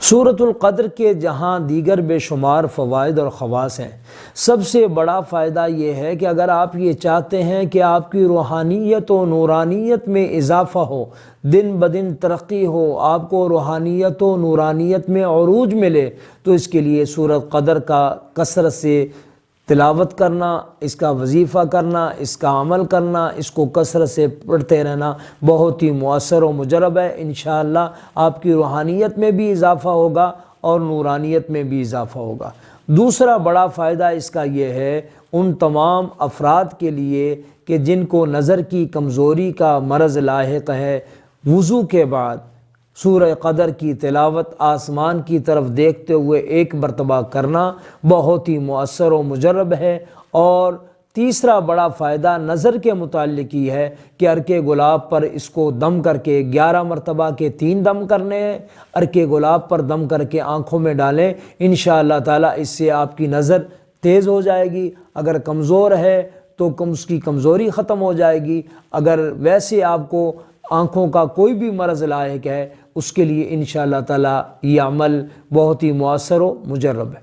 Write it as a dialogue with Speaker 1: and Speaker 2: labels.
Speaker 1: سورۃ القدر کے جہاں دیگر بے شمار فوائد اور خواص ہیں، سب سے بڑا فائدہ یہ ہے کہ اگر آپ یہ چاہتے ہیں کہ آپ کی روحانیت و نورانیت میں اضافہ ہو، دن بدن ترقی ہو، آپ کو روحانیت و نورانیت میں عروج ملے، تو اس کے لیے سورۃ قدر کا کثرت سے تلاوت کرنا، اس کا وظیفہ کرنا، اس کا عمل کرنا، اس کو کثرت سے پڑھتے رہنا بہت ہی مؤثر و مجرب ہے۔ انشاءاللہ آپ کی روحانیت میں بھی اضافہ ہوگا اور نورانیت میں بھی اضافہ ہوگا۔ دوسرا بڑا فائدہ اس کا یہ ہے ان تمام افراد کے لیے کہ جن کو نظر کی کمزوری کا مرض لاحق ہے، وضو کے بعد سورہ قدر کی تلاوت آسمان کی طرف دیکھتے ہوئے ایک مرتبہ کرنا بہت ہی مؤثر و مجرب ہے۔ اور تیسرا بڑا فائدہ نظر کے متعلق یہ ہے کہ عرق گلاب پر اس کو دم کر کے 11 مرتبہ کے 3 دم کرنے ہیں، عرق گلاب پر دم کر کے آنکھوں میں ڈالیں، انشاءاللہ تعالی اس سے آپ کی نظر تیز ہو جائے گی۔ اگر کمزور ہے تو اس کی کمزوری ختم ہو جائے گی، اگر ویسے آپ کو آنکھوں کا کوئی بھی مرض لاحق ہے اس کے لیے انشاءاللہ تعالی یہ عمل بہت ہی مؤثر و مجرب ہے۔